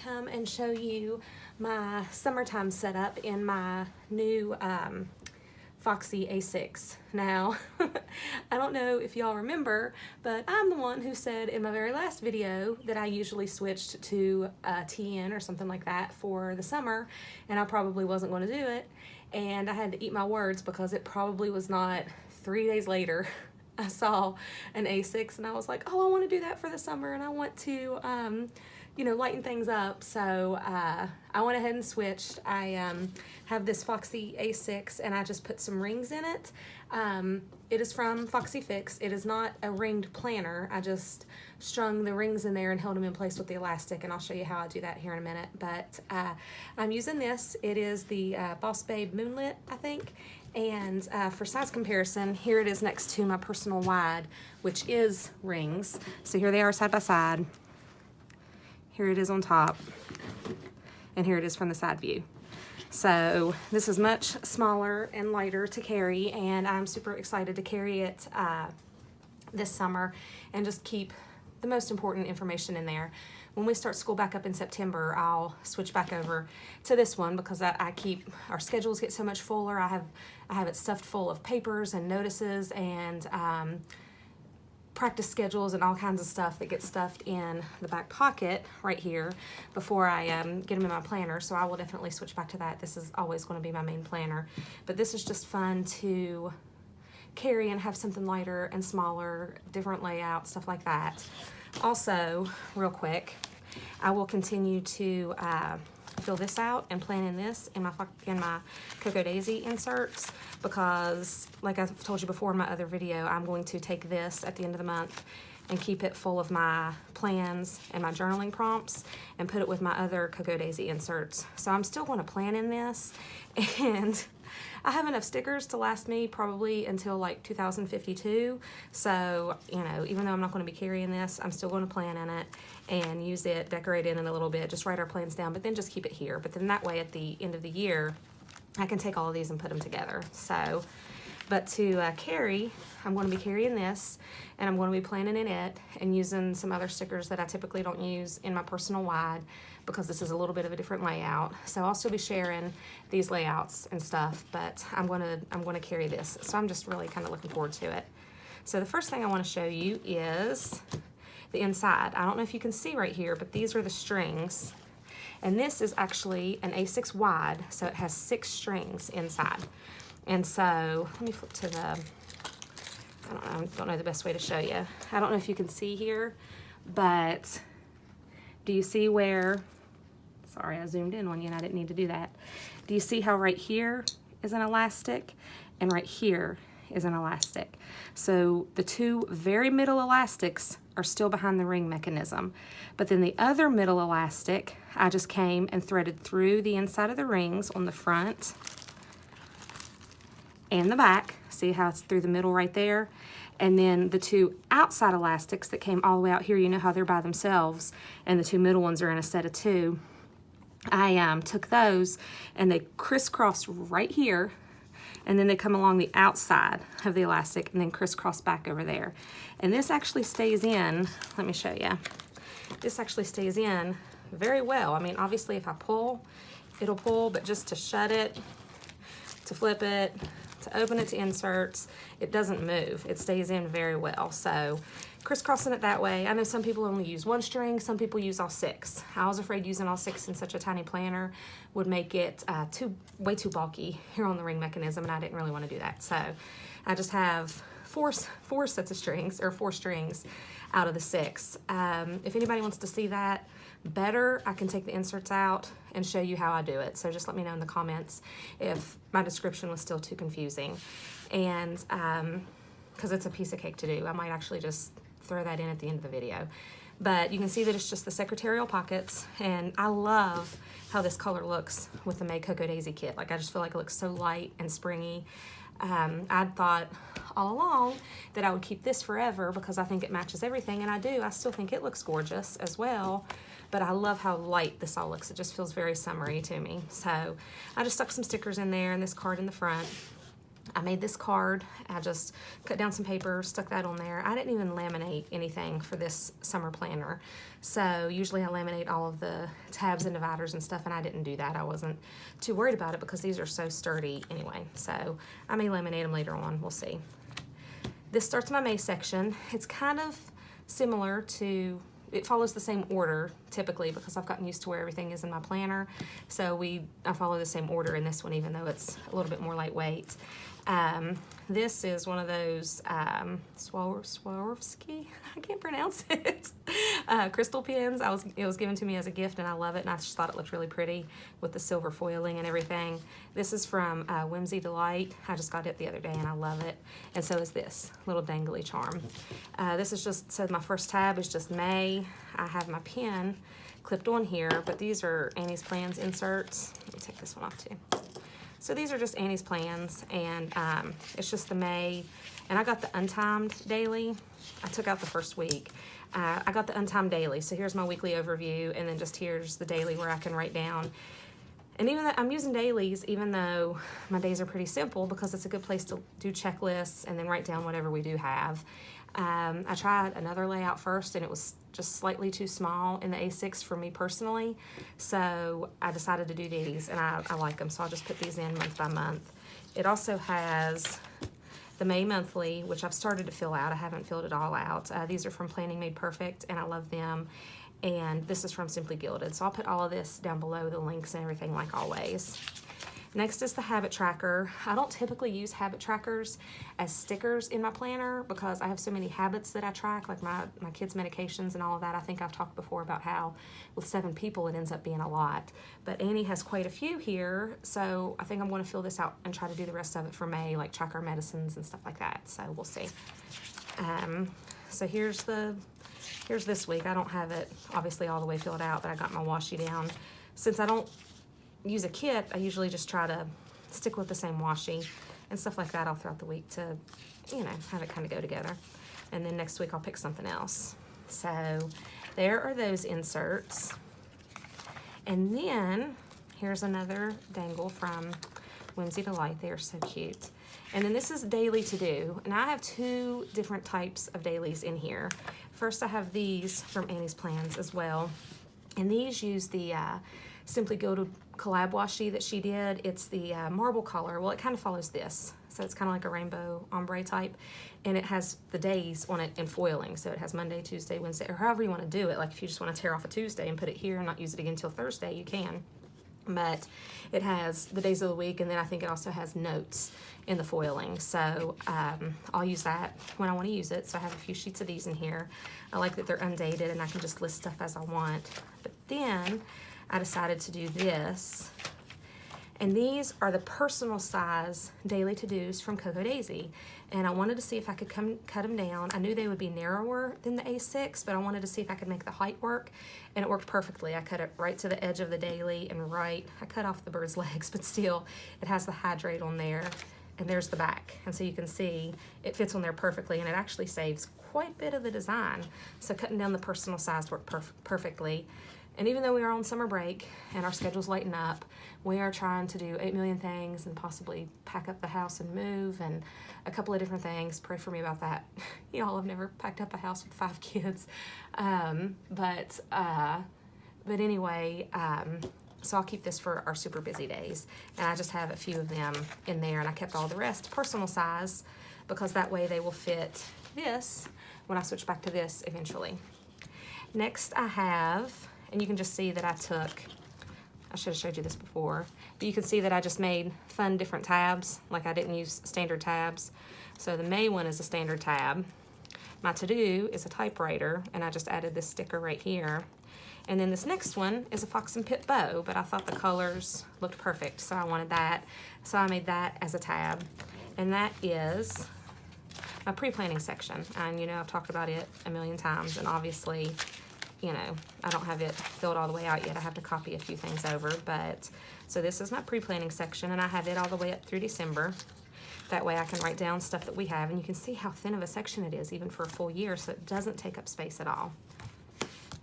come and show you my summertime setup in my new Foxy A6. Now, I don't know if y'all remember, but I'm the one who said in my very last video that I usually switched to TN or something like that for the summer, and I probably wasn't going to do it, and I had to eat my words because it probably was not 3 days later I saw an A6 and I was like, oh, I want to do that for the summer and I want to you know, lighten things up. So I went ahead and switched. I have this Foxy A6 and I just put some rings in it. It is from Foxy Fix. It is not a ringed planner. I just strung the rings in there and held them in place with the elastic, and I'll show you how I do that here in a minute. But I'm using this. It is the Boss Babe Moonlit, I think. And for size comparison, here it is next to my personal wide, which is rings. So here they are side by side. Here it is on top, and here it is from the side view. So this is much smaller and lighter to carry, and I'm super excited to carry it this summer and just keep the most important information in there. When we start school back up in September, I'll switch back over to this one because I keep, our schedules get so much fuller. I have it stuffed full of papers and notices and practice schedules and all kinds of stuff that gets stuffed in the back pocket right here before I get them in my planner. So I will definitely switch back to that. This is always going to be my main planner, but this is just fun to carry and have something lighter and smaller, different layout, stuff like that. Also, real quick, I will continue to fill this out and plan in this in my Cocoa Daisy inserts because, like I've told you before in my other video, I'm going to take this at the end of the month and keep it full of my plans and my journaling prompts and put it with my other Cocoa Daisy inserts. So I'm still going to plan in this, and I have enough stickers to last me probably until like 2052. So, you know, even though I'm not going to be carrying this, I'm still going to plan in it and use it, decorate in a little bit, just write our plans down, but then just keep it here. But then that way at the end of the year, I can take all of these and put them together. So, but to carry, I'm going to be carrying this, and I'm going to be planning in it and using some other stickers that I typically don't use in my personal wide because this is a little bit of a different layout. So I'll still be sharing these layouts and stuff, but I'm going to carry this. So I'm just really kind of looking forward to it. So the first thing I want to show you is the inside. I don't know if you can see right here, but these are the strings. And this is actually an A6 wide, so it has 6 strings inside. And so, let me flip to the, I don't know the best way to show you. I don't know if you can see here, but do you see where, sorry, I zoomed in on you and I didn't need to do that. Do you see how right here is an elastic and right here is an elastic? So the two very middle elastics are still behind the ring mechanism, but then the other middle elastic, I just came and threaded through the inside of the rings on the front and the back. See how it's through the middle right there? And then the two outside elastics that came all the way out here, you know how they're by themselves, and the two middle ones are in a set of 2. I took those and they crisscrossed right here, and then they come along the outside of the elastic and then crisscross back over there. And this actually stays in, let me show you. This actually stays in very well. I mean, obviously if I pull, it'll pull, but just to shut it, to flip it, to open it to inserts, it doesn't move. It stays in very well. So crisscrossing it that way. I know some people only use 1 string, some people use all 6. I was afraid using all 6 in such a tiny planner would make it way too bulky here on the ring mechanism, and I didn't really want to do that. So I just have four sets of strings, or 4 strings out of the 6. If anybody wants to see that better, I can take the inserts out and show you how I do it. So just let me know in the comments if my description was still too confusing. And because it's a piece of cake to do, I might actually just throw that in at the end of the video. But you can see that it's just the secretarial pockets, and I love how this color looks with the Made Cocoa Daisy kit. Like, I just feel like it looks so light and springy. I'd thought all along that I would keep this forever because I think it matches everything, and I do. I still think it looks gorgeous as well, but I love how light this all looks. It just feels very summery to me. So I just stuck some stickers in there and this card in the front. I made this card. I just cut down some paper, stuck that on there. I didn't even laminate anything for this summer planner. So usually I laminate all of the tabs and dividers and stuff, and I didn't do that. I wasn't too worried about it because these are so sturdy anyway. So I may laminate them later on, we'll see. This starts my May section. It's kind of similar to, it follows the same order typically because I've gotten used to where everything is in my planner. So I follow the same order in this one, even though it's a little bit more lightweight. This is one of those Swarovski, I can't pronounce it, crystal pens. It was given to me as a gift, and I love it, and I just thought it looked really pretty with the silver foiling and everything. This is from Whimsy Delight. I just got it the other day, and I love it. And so is this little dangly charm. This is just, so my first tab is just May. I have my pen clipped on here, but these are Annie's Plans inserts. Let me take this one off too. So these are just Annie's Plans, and it's just the May, and I got the untimed daily. I took out the first week. I got the untimed daily, so here's my weekly overview, and then just here's the daily where I can write down. And even though I'm using dailies, even though my days are pretty simple, because it's a good place to do checklists and then write down whatever we do have. I tried another layout first, and it was just slightly too small in the A6 for me personally, so I decided to do these, and I like them, so I'll just put these in month by month. It also has the May monthly, which I've started to fill out. I haven't filled it all out. These are from Planning Made Perfect, and I love them, and this is from Simply Gilded, so I'll put all of this down below, the links and everything like always. Next is the habit tracker. I don't typically use habit trackers as stickers in my planner because I have so many habits that I track, like my kids' medications and all of that. I think I've talked before about how with 7 people it ends up being a lot. But Annie has quite a few here, so I think I'm going to fill this out and try to do the rest of it for May, like track our medicines and stuff like that. So we'll see. So here's this week. I don't have it obviously all the way filled out, but I got my washi down. Since I don't use a kit, I usually just try to stick with the same washi and stuff like that all throughout the week to, you know, have it kind of go together. And then next week I'll pick something else. So there are those inserts. And then here's another dangle from Whimsy Delight. They are so cute. And then this is daily to do. And I have 2 different types of dailies in here. First I have these from Annie's Plans as well. And these use the Simply Gilded collab washi that she did. It's the marble color. Well, it kind of follows this. So it's kind of like a rainbow ombre type. And it has the days on it in foiling. So it has Monday, Tuesday, Wednesday, or however you want to do it. Like if you just want to tear off a Tuesday and put it here and not use it again until Thursday, you can. But it has the days of the week, and then I think it also has notes in the foiling. So I'll use that when I want to use it. So I have a few sheets of these in here. I like that they're undated and I can just list stuff as I want. But then I decided to do this. And these are the personal size daily to-dos from Coco Daisy. And I wanted to see if I could cut them down. I knew they would be narrower than the A6, but I wanted to see if I could make the height work. And it worked perfectly. I cut it right to the edge of the daily and I cut off the bird's legs, but still it has the hydrate on there. And there's the back. And so you can see it fits on there perfectly, and it actually saves quite a bit of the design. So cutting down the personal size worked perfectly. And even though we are on summer break and our schedule's lighting up, we are trying to do 8 million things and possibly pack up the house and move and a couple of different things. Pray for me about that. Y'all have never packed up a house with 5 kids. But anyway, so I'll keep this for our super busy days. And I just have a few of them in there, and I kept all the rest personal size because that way they will fit this when I switch back to this eventually. Next I have, and you can just see that I should have showed you this before, but you can see that I just made fun different tabs, like I didn't use standard tabs. So the May one is a standard tab. My to-do is a typewriter, and I just added this sticker right here. And then this next one is a Fox and Pip bow, but I thought the colors looked perfect, so I wanted that. So I made that as a tab. And that is my pre-planning section. And you know, I've talked about it a million times, and obviously, you know, I don't have it filled all the way out yet. I have to copy a few things over, but so this is my pre-planning section, and I have it all the way up through December. That way I can write down stuff that we have, and you can see how thin of a section it is, even for a full year, so it doesn't take up space at all.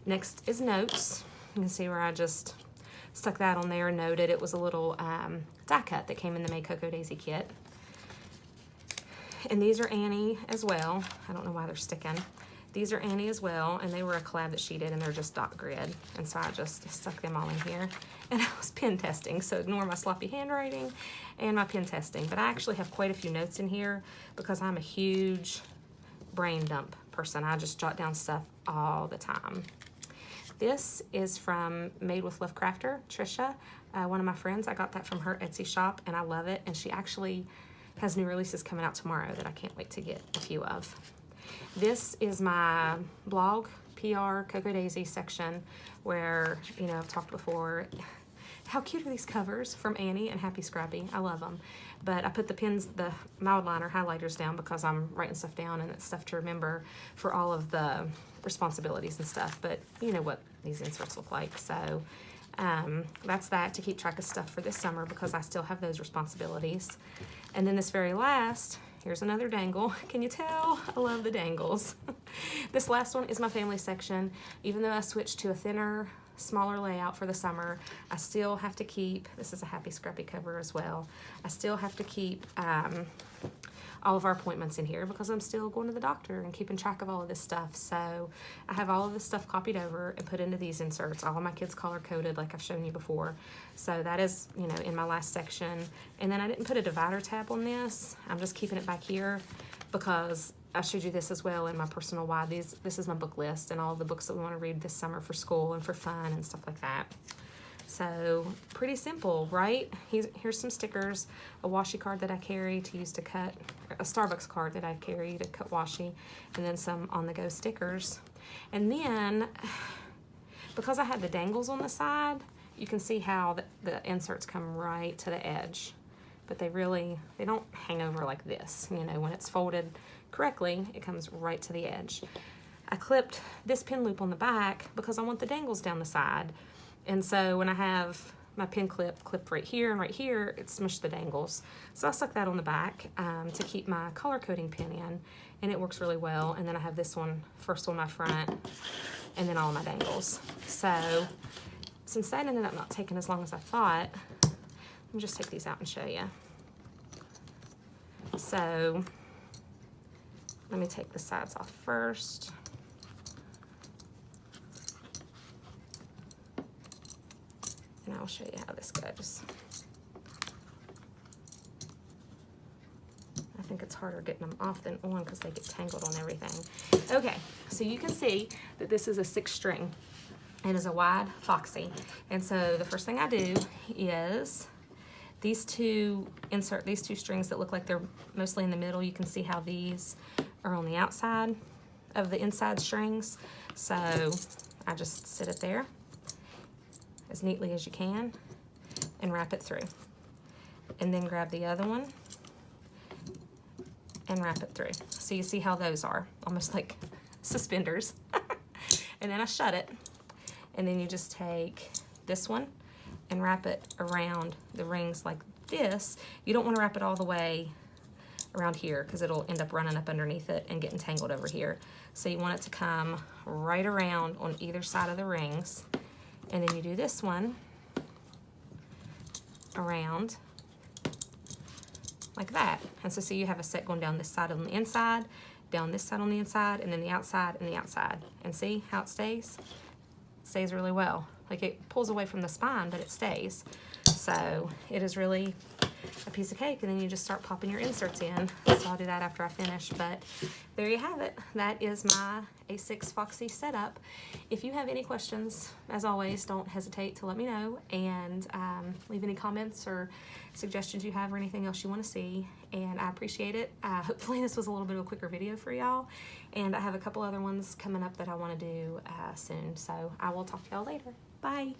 Next is notes. You can see where I just stuck that on there and noted. It was a little die cut that came in the May Coco Daisy kit. And these are Annie as well. I don't know why they're sticking. These are Annie as well, and they were a collab that she did, and they're just dot grid. And so I just stuck them all in here. And I was pen testing, so ignore my sloppy handwriting and my pen testing. But I actually have quite a few notes in here because I'm a huge brain dump person. I just jot down stuff all the time. This is from MadewithLoveCrafter, Trisha, one of my friends. I got that from her Etsy shop, and I love it. And she actually has new releases coming out tomorrow that I can't wait to get a few of. This is my blog, PR, Cocoa Daisy section, where, you know, I've talked before. How cute are these covers from Annie and Happy Scrappy? I love them. But I put the pens, the mild liner highlighters down because I'm writing stuff down and it's stuff to remember for all of the responsibilities and stuff. But you know what these inserts look like. So that's that, to keep track of stuff for this summer because I still have those responsibilities. And then this very last, here's another dangle. Can you tell? I love the dangles. This last one is my family section. Even though I switched to a thinner, smaller layout for the summer, I still have to keep, this is a Happy Scrappy cover as well, I still have to keep all of our appointments in here because I'm still going to the doctor and keeping track of all of this stuff. So I have all of this stuff copied over and put into these inserts. All of my kids color coded like I've shown you before. So that is, you know, in my last section. And then I didn't put a divider tab on this. I'm just keeping it back here because I showed you this as well in my personal why. This is my book list and all the books that we want to read this summer for school and for fun and stuff like that. So pretty simple, right? Here's some stickers, a washi card that I carry to use to cut, a Starbucks card that I carry to cut washi, and then some on-the-go stickers. And then, because I had the dangles on the side, you can see how the inserts come right to the edge. But they don't hang over like this. You know, when it's folded correctly, it comes right to the edge. I clipped this pin loop on the back because I want the dangles down the side. And so when I have my pin clip clipped right here and right here, it smushed the dangles. So I stuck that on the back to keep my color coding pin in, and it works really well. And then I have this one first on my front, and then all my dangles. So since that ended up not taking as long as I thought, let me just take these out and show you. So let me take the sides off first. And I'll show you how this goes. I think it's harder getting them off than on because they get tangled on everything. Okay, so you can see that this is a 6-string. It is a wide Foxy. And so the first thing I do is insert these two strings that look like they're mostly in the middle. You can see how these are on the outside of the inside strings. So I just sit it there as neatly as you can and wrap it through. And then grab the other one and wrap it through. So you see how those are, almost like suspenders. And then I shut it. And then you just take this one and wrap it around the rings like this. You don't want to wrap it all the way around here because it'll end up running up underneath it and getting tangled over here. So you want it to come right around on either side of the rings. And then you do this one around like that. And so see, you have a set going down this side on the inside, down this side on the inside, and then the outside and the outside. And see how it stays? It stays really well. Like it pulls away from the spine, but it stays. So it is really a piece of cake, and then you just start popping your inserts in. So I'll do that after I finish, but there you have it. That is my A6 Foxy setup. If you have any questions, as always, don't hesitate to let me know, and leave any comments or suggestions you have or anything else you want to see, and I appreciate it. Hopefully this was a little bit of a quicker video for y'all, and I have a couple other ones coming up that I want to do soon, so I will talk to y'all later. Bye.